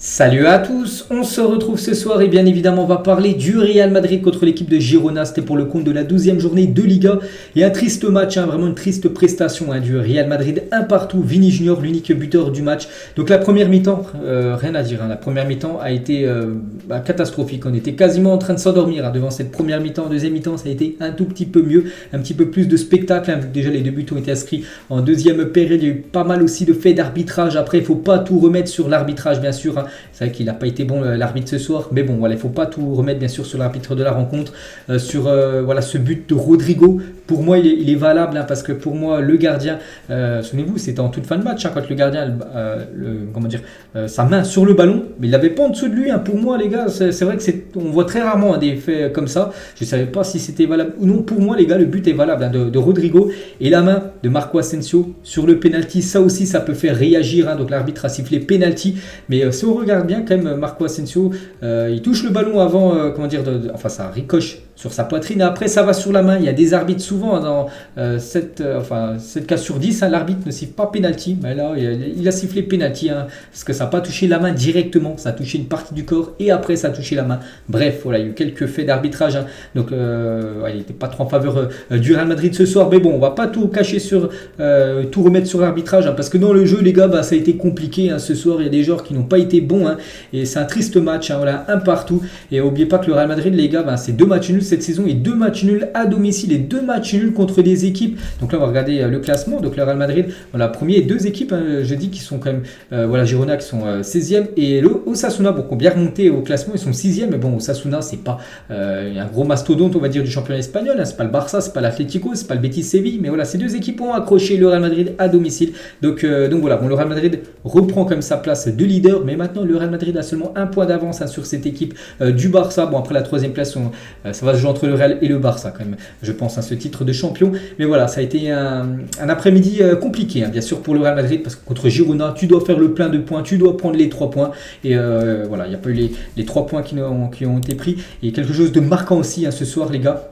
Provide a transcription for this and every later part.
Salut à tous, on se retrouve ce soir et bien évidemment on va parler du Real Madrid contre l'équipe de Girona. C'était pour le compte de la 12e journée de Liga et un triste match, vraiment une triste prestation du Real Madrid, un partout. Vini Junior, l'unique buteur du match. Donc la première mi-temps, rien à dire, la première mi-temps a été catastrophique. On était quasiment en train de s'endormir devant cette première mi-temps. Deuxième mi-temps ça a été un tout petit peu mieux, un petit peu plus de spectacle, vu que déjà les deux buts ont été inscrits en deuxième période. Il y a eu pas mal aussi de faits d'arbitrage. Après il ne faut pas tout remettre sur l'arbitrage bien sûr. C'est vrai qu'il n'a pas été bon l'arbitre ce soir, mais bon voilà, il ne faut pas tout remettre bien sûr sur l'arbitre de la rencontre. Sur ce but de Rodrigo, pour moi il est valable parce que pour moi le gardien, souvenez-vous c'était en toute fin de match quand le gardien sa main sur le ballon, mais il l'avait pas en dessous de lui. Pour moi les gars, c'est vrai que on voit très rarement des faits comme ça. Je ne savais pas si c'était valable ou non. Pour moi les gars, le but est valable de Rodrigo, et la main de Marco Asensio sur le penalty, ça aussi ça peut faire réagir. Donc l'arbitre a sifflé penalty, mais si on regarde bien quand même, Marco Asensio il touche le ballon avant, ça ricoche sur sa poitrine et après ça va sur la main. Il y a des arbitres souvent dans 7 cas sur 10, l'arbitre ne siffle pas penalty, mais là il a sifflé penalty parce que ça n'a pas touché la main directement, ça a touché une partie du corps et après ça a touché la main. Bref, voilà, il y a eu quelques faits d'arbitrage, donc il n'était pas trop en faveur du Real Madrid ce soir, mais bon, on va pas tout cacher tout remettre sur l'arbitrage, parce que dans le jeu les gars, ça a été compliqué ce soir. Il y a des joueurs qui n'ont pas été bons, et c'est un triste match, voilà, un partout. Et n'oubliez pas que le Real Madrid les gars, c'est 2 matchs nuls cette saison et 2 matchs nuls à domicile et 2 matchs nuls contre des équipes. Donc là on va regarder le classement. Donc le Real Madrid, voilà, premier et 2 équipes, je dis, qui sont quand même Girona qui sont 16e, et le Osasuna, qui ont bien remonté au classement, ils sont 6e. Mais bon, Osasuna c'est pas un gros mastodonte on va dire du championnat espagnol, c'est pas le Barça, c'est pas l'Atlético, c'est pas le Betis Séville, mais voilà, ces 2 équipes ont accroché le Real Madrid à domicile. Donc voilà, le Real Madrid reprend comme sa place de leader, mais maintenant le Real Madrid a seulement un point d'avance sur cette équipe du Barça. Bon, après la 3e place, ça va se jouer entre le Real et le Barça quand même, je pense, ce titre de champion. Mais voilà, ça a été un après-midi compliqué, bien sûr, pour le Real Madrid, parce que contre Girona, tu dois faire le plein de points, tu dois prendre les 3 points. Et voilà, il n'y a pas eu les 3 points qui ont été pris. Et quelque chose de marquant aussi ce soir, les gars,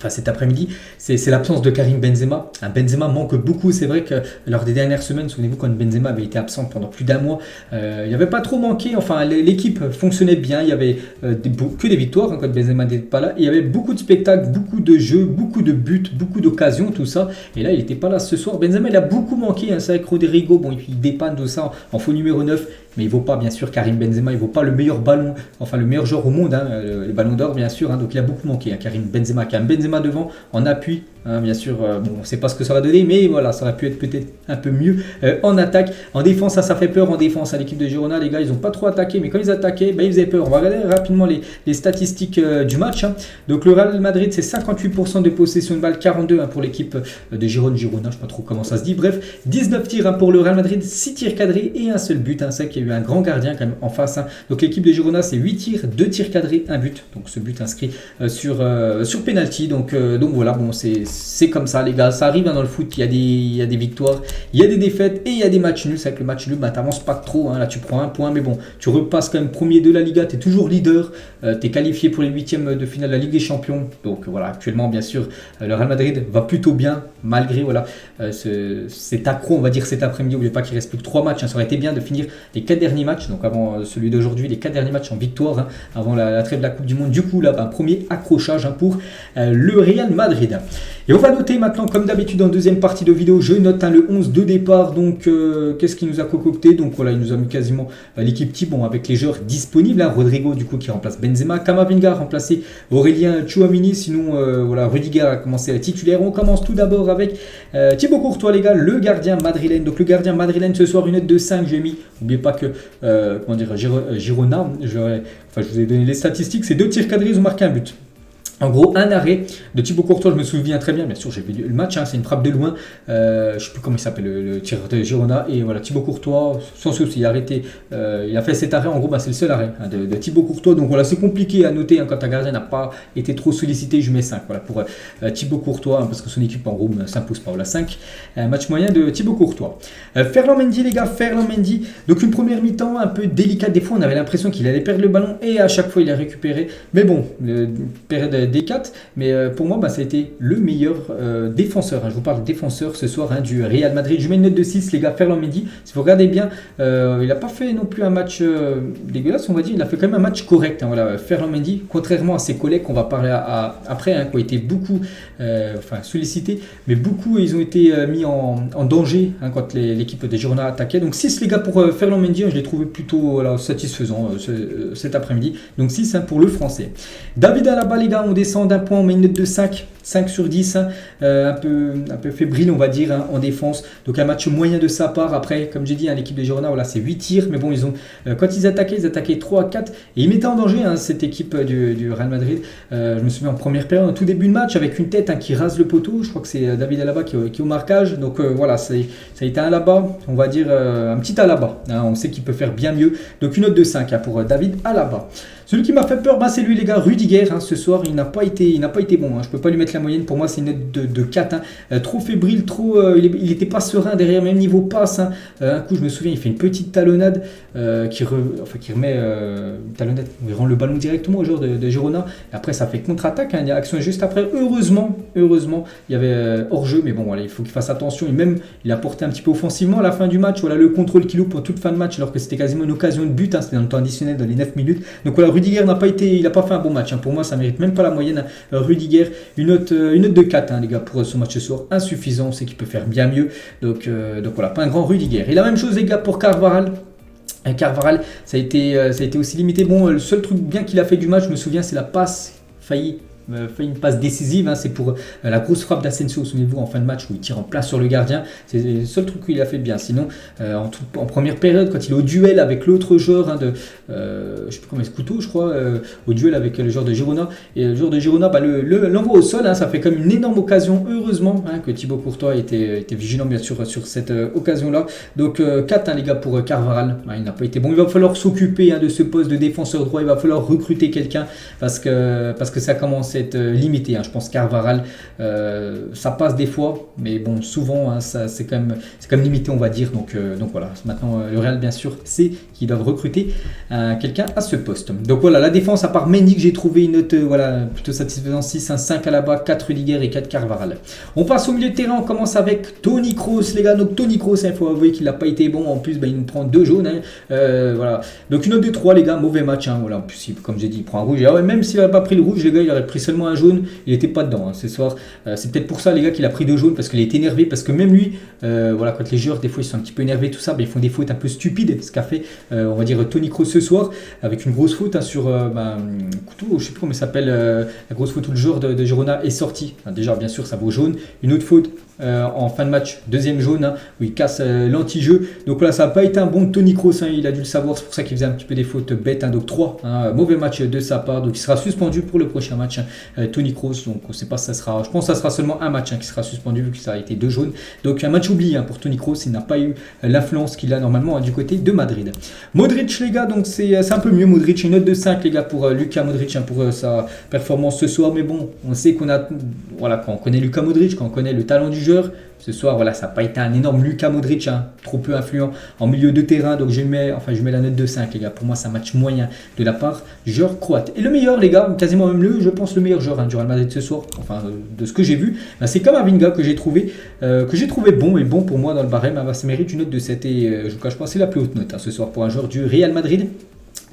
cet après-midi, c'est l'absence de Karim Benzema. Benzema manque beaucoup. C'est vrai que lors des dernières semaines, souvenez-vous, quand Benzema avait été absent pendant plus d'1 mois, il n'avait pas trop manqué. L'équipe fonctionnait bien. Il y avait que des victoires quand Benzema n'était pas là. Il y avait beaucoup de spectacles, beaucoup de jeux, beaucoup de buts, beaucoup d'occasions, tout ça. Et là, il n'était pas là ce soir. Benzema, il a beaucoup manqué. C'est avec Rodrigo, il dépanne de ça en faux numéro 9. Mais il ne vaut pas, bien sûr, Karim Benzema, il ne vaut pas le meilleur ballon, le meilleur joueur au monde, le ballon d'or, bien sûr. Donc il a beaucoup manqué, Karim Benzema. Benzema devant, en appui, bien sûr. On ne sait pas ce que ça va donner, mais voilà, ça aurait pu être peut-être un peu mieux en attaque. En défense, ça fait peur en défense à l'équipe de Girona. Les gars, ils n'ont pas trop attaqué, mais quand ils attaquaient, ils faisaient peur. On va regarder rapidement les statistiques du match. Donc le Real Madrid, c'est 58% de possession de balle, 42 pour l'équipe de Girona, je ne sais pas trop comment ça se dit. Bref, 19 tirs pour le Real Madrid, 6 tirs cadrés et un seul but. C'est qu'il y a eu un grand gardien quand même en face. Donc l'équipe de Girona, c'est 8 tirs, 2 tirs cadrés, 1 but. Donc ce but inscrit sur penalty. Donc voilà, c'est comme ça les gars, ça arrive dans le foot. Il y a des victoires, il y a des défaites et il y a des matchs nuls. C'est vrai que le match nul, t'avances pas trop, là tu prends 1 point, mais bon, tu repasses quand même premier de la Liga, tu es toujours leader, tu es qualifié pour les 8e de finale de la Ligue des Champions. Donc voilà, actuellement bien sûr le Real Madrid va plutôt bien, malgré cet accro, on va dire, cet après-midi. N'oubliez pas qu'il reste plus que 3 matchs, ça aurait été bien de finir les 4 derniers matchs, donc avant celui d'aujourd'hui, les 4 derniers matchs en victoire, avant la trêve de la Coupe du Monde. Du coup là, premier accrochage pour le Real Madrid. Et on va noter maintenant, comme d'habitude en deuxième partie de vidéo, je note le 11 de départ. Donc qu'est-ce qu'il nous a concocté? Donc voilà, il nous a mis quasiment l'équipe type, avec les joueurs disponibles. Rodrigo du coup qui remplace Benzema, Camavinga a remplacé Aurélien Tchouaméni, sinon Rudiger a commencé à titulaire. On commence tout d'abord avec Thibaut Courtois les gars, le gardien madrilène. Donc le gardien madrilène ce soir, une note de 5, j'ai mis, n'oubliez pas que Girona, je vous ai donné les statistiques, c'est 2 tirs cadrés, ils ont marqué un but. En gros, un arrêt de Thibaut Courtois, je me souviens très bien sûr, j'ai vu le match, c'est une frappe de loin, je ne sais plus comment il s'appelle, le tireur de Girona, et voilà, Thibaut Courtois, sans souci, il a arrêté, il a fait cet arrêt, en gros, c'est le seul arrêt de Thibaut Courtois. Donc voilà, c'est compliqué à noter, quand un gardien n'a pas été trop sollicité, je mets 5, voilà, pour Thibaut Courtois, parce que son équipe, en gros, ne s'impose pas, voilà, 5, match moyen de Thibaut Courtois. Ferland Mendy, les gars, Ferland Mendy, donc une première mi-temps un peu délicate, des fois on avait l'impression qu'il allait perdre le ballon, et à chaque fois il a récupéré, mais bon, période des 4, mais pour moi, ça a été le meilleur défenseur. Je vous parle de défenseur ce soir du Real Madrid. Je mets une note de 6, les gars. Ferland Mendy, si vous regardez bien, il n'a pas fait non plus un match dégueulasse, on va dire. Il a fait quand même un match correct. Voilà, Ferland Mendy, contrairement à ses collègues qu'on va parler après, qui ont été beaucoup sollicités, mais beaucoup ils ont été mis en danger quand l'équipe de Girona attaquait. Donc 6 les gars pour Ferland Mendy, je l'ai trouvé plutôt satisfaisant cet après-midi. Donc 6 pour le français. David Alaba les gars, on descend d'un point, on met une note de 5 sur 10, un peu fébrile on va dire en défense. Donc un match moyen de sa part. Après comme j'ai dit, l'équipe de Girona, c'est 8 tirs, mais bon quand ils attaquaient 3 à 4 et ils mettaient en danger cette équipe du Real Madrid. Je me souviens en première période, en tout début de match, avec une tête qui rase le poteau. Je crois que c'est David Alaba qui est au marquage. Donc voilà, ça a été un Alaba, on va dire un petit Alaba. On sait qu'il peut faire bien mieux. Donc une note de 5 pour David Alaba. Celui qui m'a fait peur, c'est lui les gars, Rudiger. Ce soir, il n'a pas été bon. Je ne peux pas lui mettre la moyenne. Pour moi, c'est une note de 4. Trop fébrile, il n'était pas serein derrière, même niveau passe. Un coup, je me souviens, il fait une petite talonnade qui remet une talonnade, il rend le ballon directement au joueur de Girona. Et après, ça fait contre-attaque. Il y a action juste après. Heureusement, il y avait hors-jeu. Mais bon, voilà, il faut qu'il fasse attention. Et même, il a porté un petit peu offensivement à la fin du match. Voilà, le contrôle qu'il loupe pour toute fin de match, alors que c'était quasiment une occasion de but. C'était dans le temps additionnel, dans les 9 minutes. Donc voilà, Rudiger il n'a pas fait un bon match. Pour moi, ça mérite même pas la moyenne. Rudiger, une note de 4, les gars, pour son match ce soir. Insuffisant, on sait qu'il peut faire bien mieux. Donc voilà, pas un grand Rudiger. Et la même chose, les gars, pour Carvajal. Carvajal, ça a été aussi limité. Bon, le seul truc bien qu'il a fait du match, je me souviens, c'est la passe fait une passe décisive, c'est pour la grosse frappe d'Asensio, souvenez-vous, en fin de match où il tire en plein sur le gardien. C'est le seul truc qu'il a fait bien. Sinon, en première période, quand il est au duel avec l'autre joueur je sais plus comment c'est, Couteau, je crois, au duel avec le joueur de Girona, et le joueur de Girona l'envoie au sol. Ça fait comme une énorme occasion, heureusement que Thibaut Courtois était vigilant bien sûr sur cette occasion-là. Donc 4 les gars pour Carvajal. Il n'a pas été bon. Il va falloir s'occuper de ce poste de défenseur droit. Il va falloir recruter quelqu'un parce que ça commence à être limité. Je pense Carvajal, ça passe des fois, mais bon, souvent, c'est quand même limité, on va dire. Donc voilà. Maintenant, le Real, bien sûr, c'est qu'ils doivent recruter quelqu'un à ce poste. Donc voilà, la défense, à part Mendy, que j'ai trouvé une note plutôt satisfaisante, 6, 5 Alaba, 4 Rudiger et 4 Carvajal. On passe au milieu de terrain, on commence avec Toni Kroos, les gars. Donc Toni Kroos, il faut avouer qu'il n'a pas été bon. En plus, il nous prend 2 jaunes. Voilà. Donc une note de 3, les gars, mauvais match. Voilà. En plus, comme j'ai dit, il prend un rouge. Et même s'il n'avait pas pris le rouge, les gars, il aurait pris seulement un jaune, il n'était pas dedans ce soir. C'est peut-être pour ça les gars qu'il a pris 2 jaunes, parce qu'il est énervé, parce que même lui, quand les joueurs des fois ils sont un petit peu énervés tout ça, ils font des fautes un peu stupides, ce qu'a fait on va dire Toni Kroos ce soir, avec une grosse faute sur Couteau, je sais plus comment il s'appelle, la grosse faute où le joueur de Girona est sorti. Déjà bien sûr ça vaut jaune. Une autre faute en fin de match, deuxième jaune, où il casse l'anti-jeu. Donc voilà, ça n'a pas été un bon Toni Kroos, il a dû le savoir, c'est pour ça qu'il faisait un petit peu des fautes bêtes. Donc 3, mauvais match de sa part, donc il sera suspendu pour le prochain match. Toni Kroos, donc on ne sait pas si ça sera, je pense que ça sera seulement un match qui sera suspendu, vu que ça a été 2 jaunes. Donc un match oublié pour Toni Kroos, il n'a pas eu l'influence qu'il a normalement du côté de Madrid. Modric les gars, donc c'est un peu mieux. Modric, une note de 5 les gars pour Luka Modric, pour sa performance ce soir. Mais bon, on sait quand on connaît Luka Modric, quand on connaît le talent du joueur, ce soir, voilà, ça n'a pas été un énorme Luka Modric, trop peu influent en milieu de terrain. Donc je mets la note de 5 les gars. Pour moi, c'est un match moyen de la part du joueur croate. Et le meilleur les gars, quasiment même je pense le meilleur joueur du Real Madrid ce soir, de ce que j'ai vu, c'est Camavinga que j'ai trouvé bon pour moi dans le barème. Ça mérite une note de 7 et je ne vous cache pas, c'est la plus haute note ce soir pour un joueur du Real Madrid.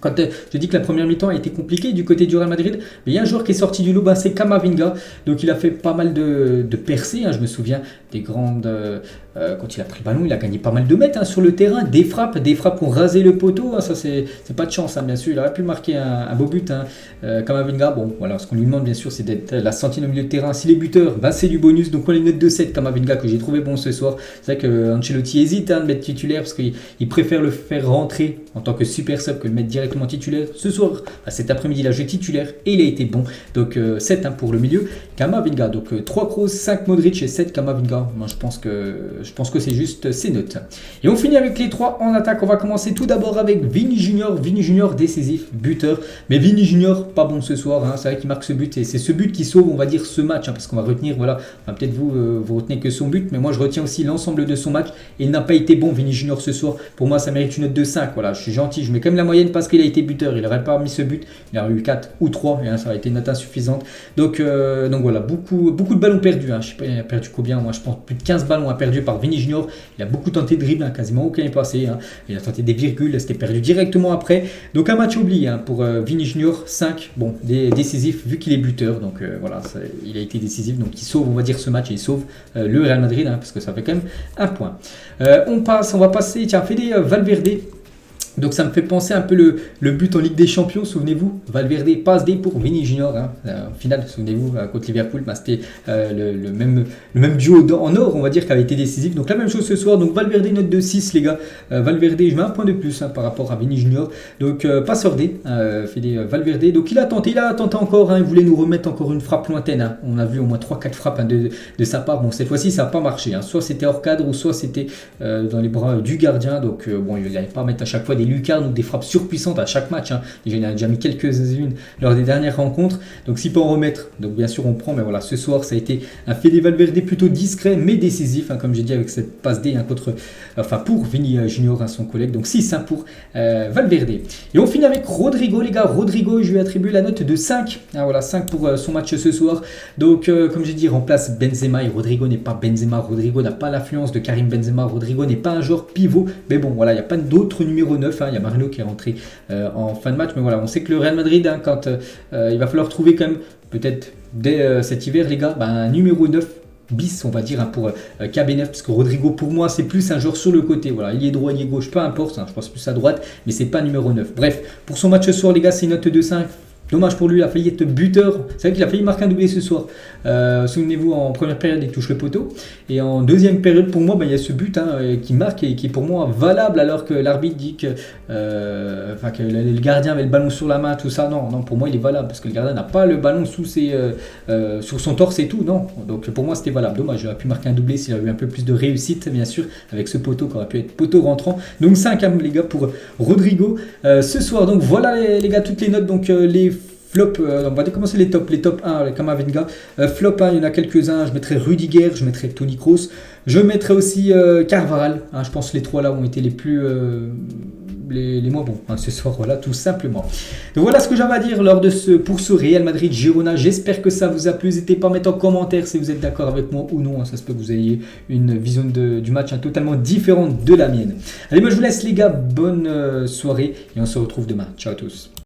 Quand je dis que la première mi-temps a été compliquée du côté du Real Madrid, mais il y a un joueur qui est sorti du lot, c'est Camavinga. Donc il a fait pas mal de percées, je me souviens des grandes... quand il a pris le ballon, il a gagné pas mal de mètres sur le terrain, des frappes qui ont rasé le poteau. Ça c'est pas de chance, bien sûr. Il aurait pu marquer un beau but. Camavinga, bon voilà, ce qu'on lui demande bien sûr, c'est d'être la sentinelle au milieu de terrain. Si les buteurs, c'est du bonus. Donc on a une note de 7 Camavinga que j'ai trouvé bon ce soir. C'est vrai que Ancelotti hésite de mettre titulaire parce qu'il préfère le faire rentrer en tant que super sub que le mettre directement titulaire. Ce soir, cet après-midi, il a joué titulaire et il a été bon. Donc 7 pour le milieu. Camavinga, donc 3 Kroos, 5 Modric et 7 Camavinga. Moi, je pense que c'est juste ces notes. Et on finit avec les 3 en attaque. On va commencer tout d'abord avec Vini Junior. Vini Junior décisif, buteur. Mais Vini Junior, pas bon ce soir. C'est vrai qu'il marque ce but et c'est ce but qui sauve, on va dire, ce match. Parce qu'on va retenir, peut-être vous retenez que son but, mais moi je retiens aussi l'ensemble de son match. Et il n'a pas été bon, Vini Junior ce soir. Pour moi, ça mérite une note de 5. Voilà, je suis gentil, je mets quand même la moyenne parce qu'il qu'il a été buteur, il n'aurait pas mis ce but, il aurait eu 4 ou 3, et ça aurait été une note insuffisante. Donc voilà, beaucoup de ballons perdus. Je sais pas, il a perdu combien, moi je pense plus de 15 ballons perdus par Vini Junior. Il a beaucoup tenté de dribble, quasiment aucun est passé. Il a tenté des virgules, c'était perdu directement après. Donc un match oublié pour Vini Junior, 5, bon, décisif vu qu'il est buteur. Donc voilà, il a été décisif, donc il sauve, on va dire, ce match, et il sauve le Real Madrid, parce que ça fait quand même un point. On va passer, tiens, Fede Valverde. Donc ça me fait penser un peu le but en Ligue des Champions, souvenez-vous, Valverde passe D pour Vini Junior, au final, souvenez-vous, contre Liverpool, c'était le même duo en or, on va dire, qui avait été décisif. Donc la même chose ce soir, donc Valverde note de 6 les gars, Valverde, je mets un point de plus par rapport à Vini Junior, donc passeur D, Valverde, donc il a tenté encore, il voulait nous remettre encore une frappe lointaine, on a vu au moins 3-4 frappes de sa part, bon cette fois-ci ça n'a pas marché, soit c'était hors cadre, ou soit c'était dans les bras du gardien, donc bon il n'allait pas mettre à chaque fois des lucarnes ou des frappes surpuissantes à chaque match. Déjà, il en a déjà mis quelques-unes lors des dernières rencontres. Donc, s'il peut en remettre, donc bien sûr, on prend. Mais voilà, ce soir, ça a été un Fede Valverde plutôt discret, mais décisif, comme j'ai dit, avec cette passe D pour Vini Junior, son collègue. Donc, 6 pour Valverde. Et on finit avec Rodrigo, les gars. Rodrigo, je lui attribue la note de 5. Voilà, 5 pour son match ce soir. Donc, comme j'ai dit, remplace Benzema. Et Rodrigo n'est pas Benzema. Rodrigo n'a pas l'influence de Karim Benzema. Rodrigo n'est pas un joueur pivot. Mais bon, voilà, il n'y a pas d'autre numéro 9. Il y a Marino qui est rentré en fin de match, mais voilà, on sait que le Real Madrid, quand il va falloir trouver quand même, peut-être dès cet hiver, les gars, un numéro 9 bis, on va dire, pour KB9, parce que Rodrigo, pour moi, c'est plus un joueur sur le côté. Voilà, il est droit, il est gauche, peu importe, je pense plus à droite, mais c'est pas numéro 9. Bref, pour son match ce soir, les gars, c'est une note de 5. Dommage pour lui, il a failli être buteur. C'est vrai qu'il a failli marquer un doublé ce soir. Souvenez-vous, en première période, il touche le poteau. Et en deuxième période, pour moi, il y a ce but qui marque et qui est pour moi valable, alors que l'arbitre dit que le gardien avait le ballon sur la main, tout ça. Non, pour moi, il est valable parce que le gardien n'a pas le ballon sur son torse et tout. Non, donc pour moi, c'était valable. Dommage, il aurait pu marquer un doublé s'il avait eu un peu plus de réussite, bien sûr, avec ce poteau qui aurait pu être poteau rentrant. Donc 5, les gars, pour Rodrigo ce soir. Donc voilà, les gars, toutes les notes. Donc les flop, on va commencer les top 1, les Kamavinga. Flop 1, il y en a quelques-uns. Je mettrai Rudiger, je mettrai Toni Kroos. Je mettrai aussi Carvajal. Je pense que les trois là ont été les plus... les moins bons ce soir, voilà, tout simplement. Donc voilà ce que j'avais à dire pour ce Real Madrid Girona. J'espère que ça vous a plu. N'hésitez pas à mettre en commentaire si vous êtes d'accord avec moi ou non. Ça se peut que vous ayez une vision du match totalement différente de la mienne. Allez, moi je vous laisse les gars, bonne soirée et on se retrouve demain. Ciao à tous.